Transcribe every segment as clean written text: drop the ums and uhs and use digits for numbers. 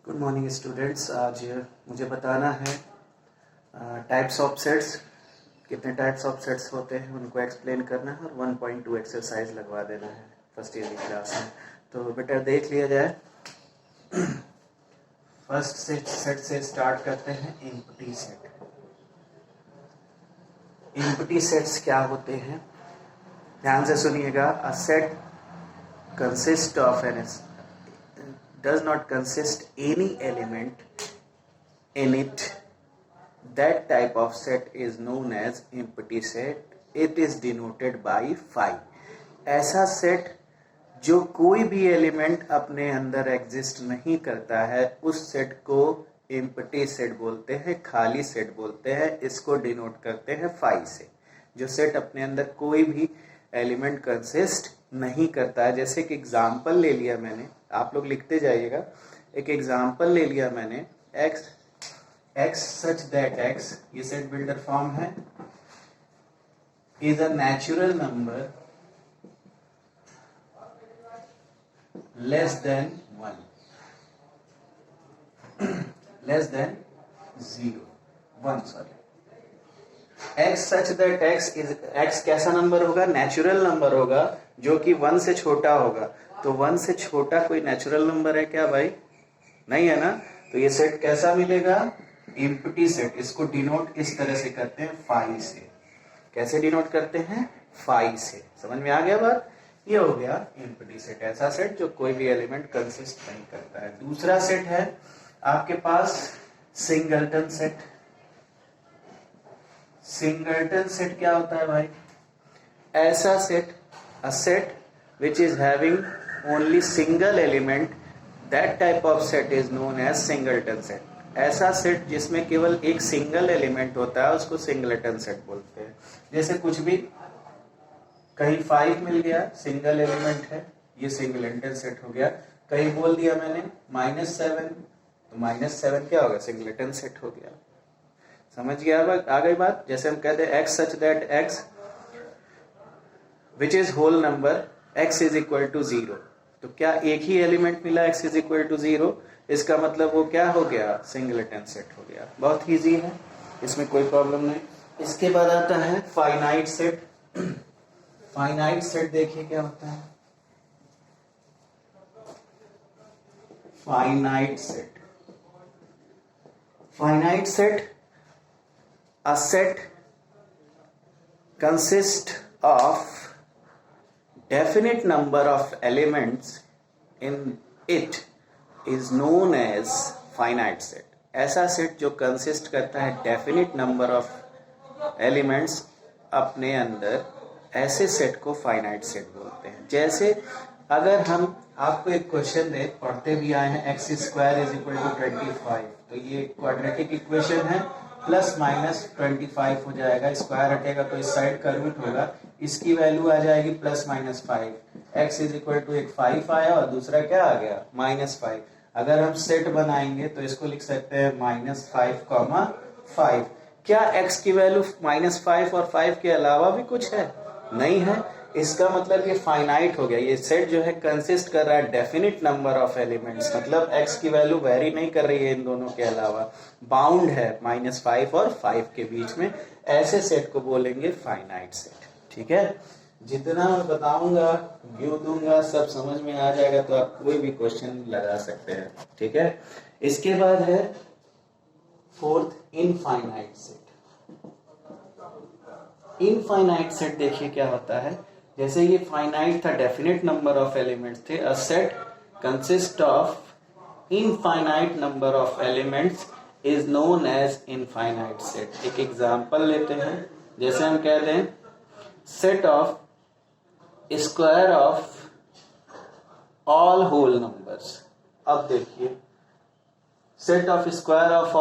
Good morning students. आज मुझे बताना है टाइप्स ऑफ सेट्स, कितने टाइप्स ऑफ सेट्स होते हैं उनको एक्सप्लेन करना है और 1.2 एक्सरसाइज लगवा देना है फर्स्ट ईयर की क्लास में। तो बेटा देख लिया जाए। फर्स्ट सेट से स्टार्ट करते हैं एम्प्टी सेट। एम्प्टी सेट्स क्या होते हैं, ध्यान से सुनिएगा। A set consist of an does not consist any element in it. That type of set is known as empty set. It is denoted by phi. ऐसा set जो कोई भी एलिमेंट अपने अंदर एग्जिस्ट नहीं करता है उस सेट को एम्प्टी सेट बोलते हैं, खाली सेट बोलते हैं। इसको डिनोट करते हैं फाई से। जो सेट अपने अंदर कोई भी एलिमेंट कंसिस्ट नहीं करता है। जैसे कि एग्जाम्पल ले लिया मैंने, आप लोग लिखते जाइएगा। एक एग्जाम्पल ले लिया मैंने, x सच दैट x, ये सेट बिल्डर फॉर्म है, is a natural number less than 1 x such that x कैसा नंबर होगा? नेचुरल नंबर होगा जो कि 1 से छोटा होगा। तो 1 से छोटा कोई नेचुरल नंबर है क्या भाई? नहीं है ना। तो ये सेट कैसा मिलेगा? Empty set. इसको डिनोट इस तरह से करते हैं फाई से। कैसे डिनोट करते हैं? फाई से। समझ में आ गया बात? ये हो गया एम्प्टी सेट, ऐसा सेट जो कोई भी एलिमेंट कंसिस्ट नहीं करता है। दूसरा सेट है आपके पास सिंगलटन सेट। सिंगलटन सेट क्या होता है भाई? ऐसा set, a set which is having only single element, that type of set is known as singleton set। ऐसा सेट जिसमें केवल एक सिंगल एलिमेंट होता है उसको सिंगलटन सेट बोलते हैं। जैसे कुछ भी कहीं 5 मिल गया, सिंगल एलिमेंट है, ये सिंगलटन सेट हो गया। कहीं बोल दिया मैंने -7, तो -7 क्या होगा? सिंगलटन सेट हो गया। समझ गया? आ गई बात? जैसे हम कहते हैं x such that x which is whole number x is equal to 0, तो क्या एक ही एलिमेंट मिला x is equal to 0? इसका मतलब वो क्या हो गया? सिंगलटन सेट हो गया। बहुत इजी है, इसमें कोई प्रॉब्लम नहीं। इसके बाद आता है फाइनाइट सेट। फाइनाइट सेट देखिए क्या होता है। Finite set, finite set a set consists of definite number of elements in it is known as finite set। ऐसा सेट जो कंसिस्ट करता है डेफिनिट नंबर ऑफ एलिमेंट्स अपने अंदर, ऐसे सेट को फाइनाइट सेट बोलते हैं। जैसे अगर हम आपको एक क्वेश्चन दे, पढ़ते भी आए हैं, x² = 25, तो ये क्वाड्रेटिक इक्वेशन है, ±25 हो जाएगा। स्क्वायर हटेगा तो इस साइड का रूट होगा, इसकी वैल्यू आ जाएगी +-5। x = 5 आया और दूसरा क्या आ गया? -5। अगर हम सेट बनाएंगे तो इसको लिख सकते हैं -5, 5। क्या x की वैल्यू -5 और 5 के अलावा भी कुछ है? नहीं है। इसका मतलब ये फाइनाइट हो गया। ये सेट जो है कंसिस्ट कर रहा है डेफिनिट नंबर ऑफ एलिमेंट्स, मतलब x की वैल्यू वेरी नहीं कर रही है इन दोनों के अलावा, बाउंड है -5 और 5 के बीच में। ऐसे सेट को बोलेंगे फाइनाइट सेट। ठीक है, जितना मैं बताऊंगा, व्यू दूंगा, सब समझ में आ जाएगा तो आप कोई भी क्वेश्चन लगा सकते हैं। ठीक है, इसके बाद है fourth infinite set. Infinite set देखिए क्या होता है। जैसे ये फाइनाइट था, डेफिनेट नंबर ऑफ एलिमेंट्स थे। A set consist of infinite number of elements is known as infinite set. एक एग्जांपल लेते हैं, जैसे हम कहते हैं set of square of all whole numbers. अब देखिए set of square of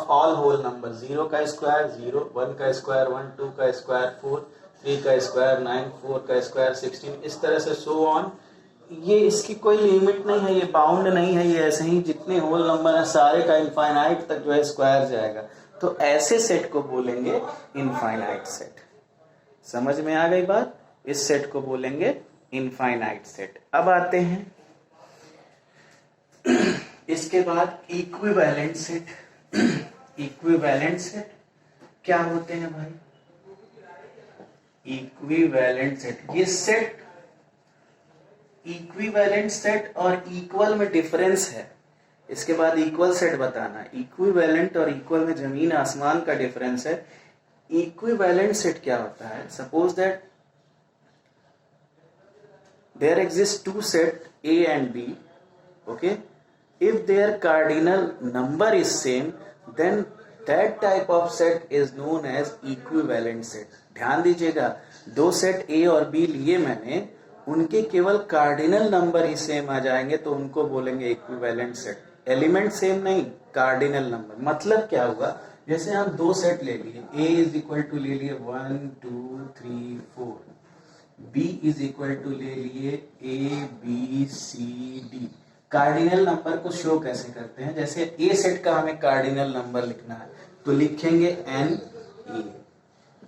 all whole number, 0 का स्क्वायर 0, 1 का स्क्वायर 1, 2 का स्क्वायर 4, 3 का स्क्वायर 9, 4 का स्क्वायर 16, इस तरह से सो ऑन। ये इसकी कोई लिमिट नहीं है, ये बाउंड नहीं है, ये ऐसे ही जितने होल नंबर है सारे का इनफाइनाइट तक जो है स्क्वायर जाएगा। तो ऐसे सेट को बोलेंगे इनफाइनाइट सेट। समझ में आ गई बात? इस सेट को बोलेंगे इनफाइनाइट सेट। अब आते हैं इसके बाद इक्विवेलेंट सेट। इक्विवेलेंट सेट क्या होते हैं भाई? इक्विवेलेंट सेट, ये सेट इक्विवेलेंट सेट और इक्वल में डिफरेंस है। इसके बाद इक्वल सेट बताना। इक्विवेलेंट और इक्वल में जमीन आसमान का डिफरेंस है। इक्विवेलेंट सेट क्या होता है? Suppose that there exist two set A and B, okay? If their cardinal number is same, then that type of set is known as equivalent set. ध्यान दीजिएगा, दो सेट A और B लिए मैंने, उनके केवल कार्डिनल नंबर ही same आ जाएंगे तो उनको बोलेंगे इक्विवेलेंट सेट। एलिमेंट सेम नहीं, कार्डिनल नंबर। मतलब क्या हुआ? जैसे हम दो सेट ले लिए, A इज इक्वल टू ले लिए 1 2 3 4, B इज इक्वल टू ले लिए A B C D। Cardinal number को शो कैसे करते हैं? जैसे A सेट का हमें कार्डिनल नंबर लिखना है तो लिखेंगे NA।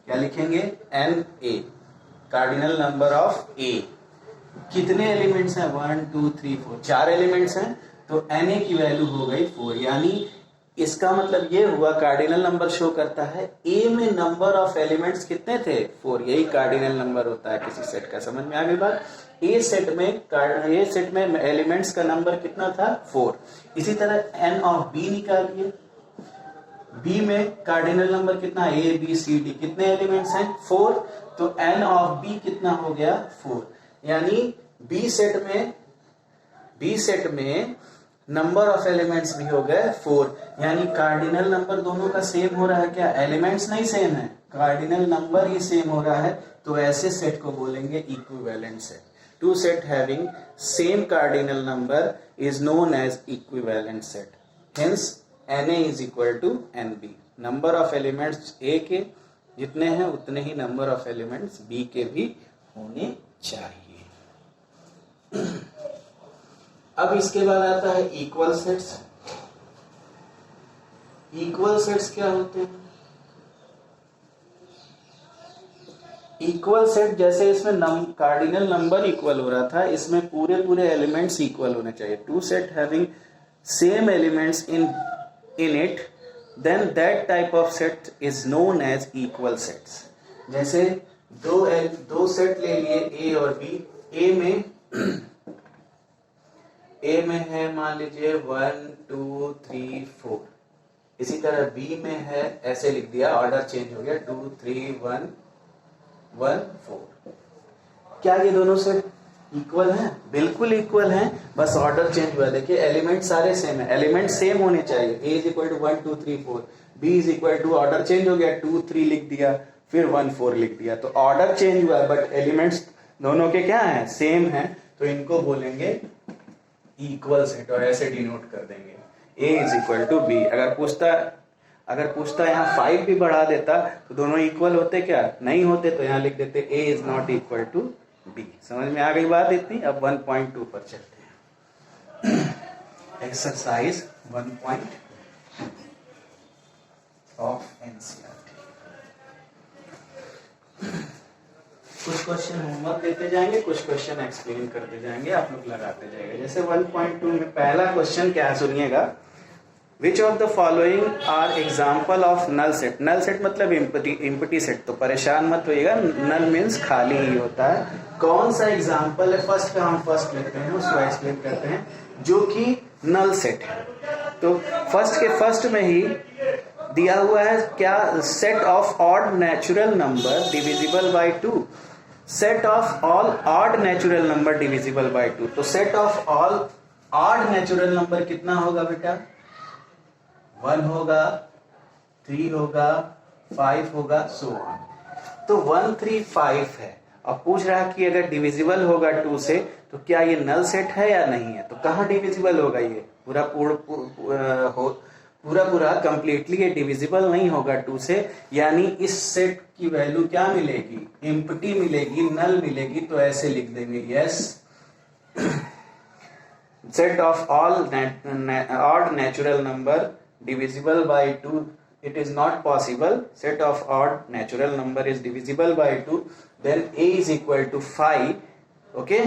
क्या लिखेंगे? NA, cardinal number of A। कितने एलिमेंट्स हैं? 1 2 3 4, 4 एलिमेंट्स हैं तो NA की वैल्यू हो गई 4। यानी इसका मतलब ये हुआ, कार्डिनल नंबर शो करता है A में नंबर ऑफ एलिमेंट्स कितने थे? 4। यही कार्डिनल नंबर होता है किसी सेट का। समझ में आ गई बात? A सेट में एलिमेंट्स का नंबर कितना था? 4। इसी तरह N ऑफ B निकालिए। B में कार्डिनल नंबर कितना? A B C D, कितने एलिमेंट्स हैं? 4। तो N ऑफ B कितना हो गया? 4। यानी B सेट में नंबर ऑफ एलिमेंट्स भी हो गए 4। यानी कार्डिनल नंबर दोनों का सेम हो रहा है क्या? एलिमेंट्स नहीं सेम है, कार्डिनल नंबर ही सेम हो रहा है, तो ऐसे सेट को बोलेंगे equivalent set. Two set having same cardinal number is known as equivalent set. Hence Na is equal to Nb। Number of elements A के जितने हैं उतने ही नंबर ऑफ एलिमेंट्स B के भी होने चाहिए। अब इसके बाद आता है इक्वल सेट्स। इक्वल सेट्स क्या होते हैं? इक्वल सेट जैसे इसमें कार्डिनल नंबर इक्वल हो रहा था, इसमें पूरे एलिमेंट्स इक्वल होने चाहिए। Two set having same elements in it, then that type of set is known as equal sets. जैसे दो सेट ले लिए A और B। A में है मान लीजिए 1 2 3 4। इसी तरह B में है, ऐसे लिख दिया, ऑर्डर चेंज हो गया, 2 3 1 1 4। क्या ये दोनों सेट इक्वल हैं? बिल्कुल इक्वल हैं, बस ऑर्डर चेंज हुआ। देखिए एलिमेंट सारे सेम है, एलिमेंट सेम होने चाहिए। A is equal to 1 2 3 4, B is equal to, order change हो गया, 2 3 लिख दिया, फिर 1 4 लिख दिया। तो ऑर्डर चेंज हुआ बट एलिमेंट्स दोनों के क्या है? सेम है, तो इनको बोलेंगे इक्वल सेट और ऐसे डिनोट कर देंगे A is equal to B। अगर पूछता यहाँ 5 भी बढ़ा देता तो दोनों इक्वल होते क्या? नहीं होते, तो यहाँ लिख देते A is not equal to B। समझ में आ गई बात इतनी? अब 1.2 पर चलते हैं। Exercise 1 of NCERT। कुछ क्वेश्चन होमवर्क देते जाएंगे, कुछ क्वेश्चन एक्सप्लेन करते जाएंगे, आप लोग लगाते जाएंगे। जैसे 1.2 में पहला क्वेश्चन क्या, सुनिएगा। Which of the following are example of null set? Null set मतलब इम्पटी सेट, तो परेशान मत होइएगा, नल मीन्स खाली ही होता है। कौन सा एग्जाम्पल है? फर्स्ट का हम फर्स्ट लेते हैं, उसको एक्सप्लेन करते हैं, जो कि नल सेट है। तो फर्स्ट के फर्स्ट में ही दिया हुआ है क्या? Set of odd natural number divisible by 2। Set of all odd natural number divisible by 2। तो set of all odd natural number कितना होगा बेटा? 1 होगा, 3 होगा, 5 होगा, सो ऑन। तो 1 3 5 है। अब पूछ रहा है कि अगर डिविजिबल होगा 2 से तो क्या ये नल सेट है या नहीं है? तो कहाँ डिविजिबल होगा? ये पूरा कंप्लीटली ये डिविजिबल नहीं होगा 2 से। यानी इस सेट की वैल्यू क्या मिलेगी? एम्प्टी मिलेगी, नल मिलेगी। तो ऐसे लिख देंगे, yes, set of all odd natural number divisible by 2, it is not possible. Set of odd natural number is divisible by 2, then A is equal to 5. Okay,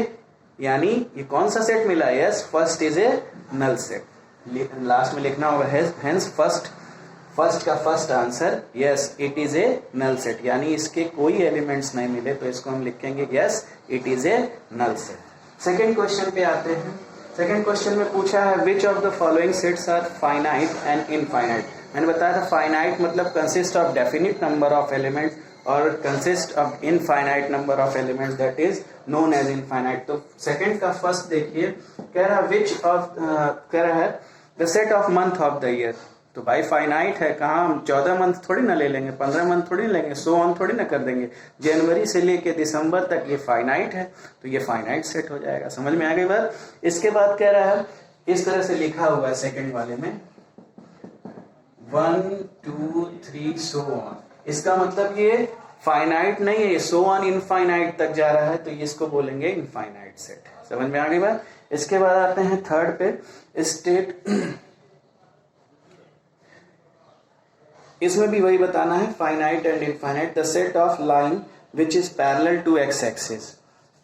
यानी ये कौन सा सेट मिला? Yes, first is a null set. Last में लिखना होगा hence first का first answer yes it is a null set, यानी इसके कोई एलिमेंट्स नहीं मिले तो इसको हम लिखेंगे yes it is a null set. Second question पे आते हैं। सेकेंड क्वेश्चन में पूछा है which of the following sets are finite and infinite. मैंने बताया था फाइनाइट मतलब consist of definite number of elements और consist of infinite number of elements that is known as infinite. तो सेकंड का फर्स्ट देखिए, कह रहा विच ऑफ कह रहा है the set of month of the year. तो भाई फाइनाइट है, कहाँ हम 14 मंथ थोड़ी ना ले लेंगे, 15 मंथ थोड़ी ना लेंगे, सो ऑन थोड़ी ना कर देंगे। जनवरी से लेके दिसंबर तक ये फाइनाइट है, तो ये फाइनाइट सेट हो जाएगा। समझ में आ गई बात। इसके बाद कह रहा है इस तरह से लिखा हुआ है सेकंड वाले में 1 2 3 सो ऑन। इसका मतलब ये फाइनाइट नहीं है, ये सो ऑन इनफाइनाइट तक जा रहा है, तो इसको बोलेंगे इनफाइनाइट सेट। समझ में आ गई बात। इसके बाद आते हैं थर्ड पे स्टेट। इसमें भी वही बताना है finite and infinite. The set of line which is parallel to X axis.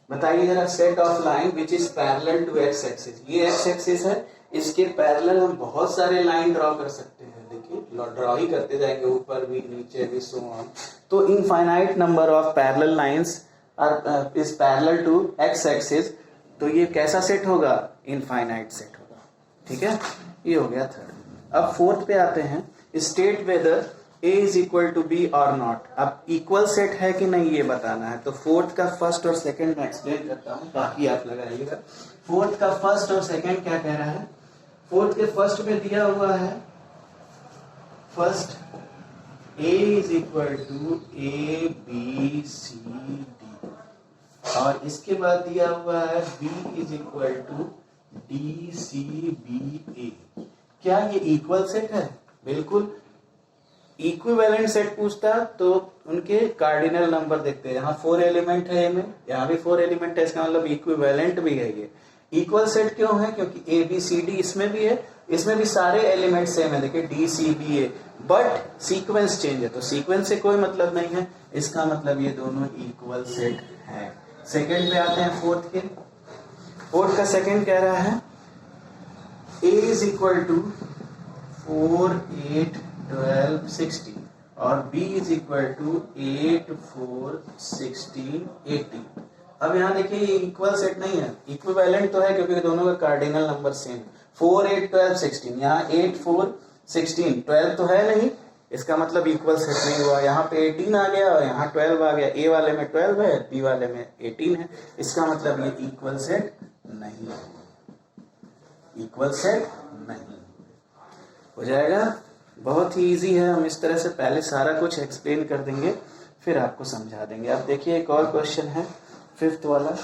बताइए जरा set of line which is parallel to X axis. ये एक्स एक्सिस है, इसके पैरेलल हम बहुत सारे लाइन ड्रॉ कर सकते हैं। देखिए ड्रॉ ही करते जाएंगे, ऊपर भी नीचे भी सो ऑन। तो infinite number of parallel lines are is parallel to X axis. तो ये कैसा सेट होगा, इनफाइनाइट सेट होगा। ठीक है, ये हो गया थर्ड। अब फोर्थ पे आते हैं state whether a is equal to B और नॉट। अब इक्वल सेट है कि नहीं ये बताना है। तो फोर्थ का फर्स्ट और सेकंड में एक्सप्लेन करता हूं, बाकी आप लगाइएगा। फोर्थ का फर्स्ट और सेकंड क्या कह रहा है। फोर्थ के फर्स्ट में दिया हुआ है first a is equal to A B C D, और इसके बाद दिया हुआ है b is equal to D C B A. क्या ये इक्वल सेट है? बिल्कुल। इक्विवेलेंट सेट पूछता तो उनके कार्डिनल नंबर देखते हैं। यहाँ 4 एलिमेंट है में, यहाँ भी 4 एलिमेंट है, इसका मतलब इक्विवेलेंट भी है। ये इक्वल सेट क्यों है? क्योंकि ए बी सी डी इसमें भी है, इसमें भी सारे एलिमेंट सेम है। देखिए D C B A, but sequence change है, तो सीक्वेंस से कोई मतलब नहीं है। इसका मतलब ये दोनों इक्वल सेट है। सेकेंड पे आते हैं फोर्थ के। फोर्थ का सेकेंड कह रहा है ए इज इक्वल टू 4 8 12 16 और b इज इक्वल टू 8 4 16 18। अब यहाँ देखिए ये इक्वल सेट नहीं है, इक्विवेलेंट तो है क्योंकि दोनों का कार्डिनल नंबर सेम। 4 8 12 16, यहाँ 8 4 16 12 तो है नहीं, इसका मतलब इक्वल सेट नहीं हुआ। यहाँ पे 18 आ गया और यहाँ 12 आ गया। ए वाले में 12 है, बी वाले में 18 है, इसका मतलब ये इक्वल सेट नहीं है। इक्वल सेट नहीं हो जाएगा। बहुत ही इजी है, हम इस तरह से पहले सारा कुछ एक्सप्लेन कर देंगे फिर आपको समझा देंगे। अब देखिए एक और क्वेश्चन है फिफ्थ वाला,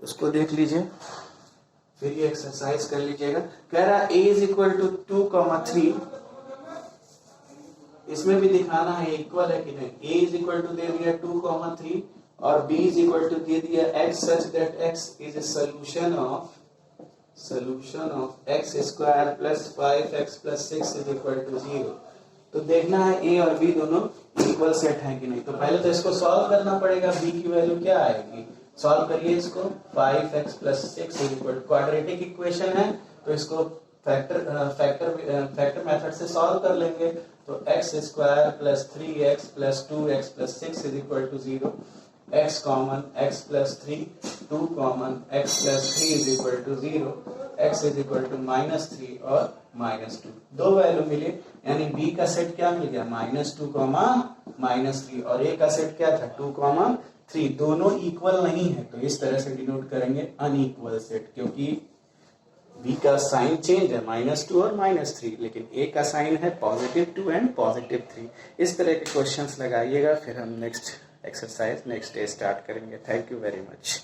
उसको देख लीजिए, फिर ये एक्सरसाइज कर लीजिएगा। कह रहा a इज इक्वल टू 2,3। इसमें भी दिखाना है इक्वल है कि नहीं। a इज इक्वल टू दे दिया 2,3 और b इज इक्वल टू दे दिया x such that x is a solution of x square plus 5x plus 6 is equal to 0। तो देखना है a और b दोनों इक्वल सेट हैं कि नहीं। तो पहले तो इसको सॉल्व करना पड़ेगा। b की वैल्यू क्या आएगी, सॉल्व करिए इसको। 5x plus 6 is equal to quadratic equation है, तो इसको फैक्टर मेथड से सॉल्व कर लेंगे। तो x square plus 3x plus 2x plus 6 is equal to 0। x common x plus 3, 2 common x plus 3 is equal to 0, x is equal to -3 और -2। दो value मिले, यानी b का सेट क्या मिल गया, -2, -3, और a का सेट क्या था 2, 3। दोनों इक्वल नहीं है, तो इस तरह से डिनोट करेंगे अनइक्वल सेट, क्योंकि b का साइन चेंज है -2 और -3, लेकिन a का साइन है +2 एंड +3। इस तरह के क्वेश्चंस लगाइएगा, फिर हम next exercise next day start करेंगे। Thank you very much.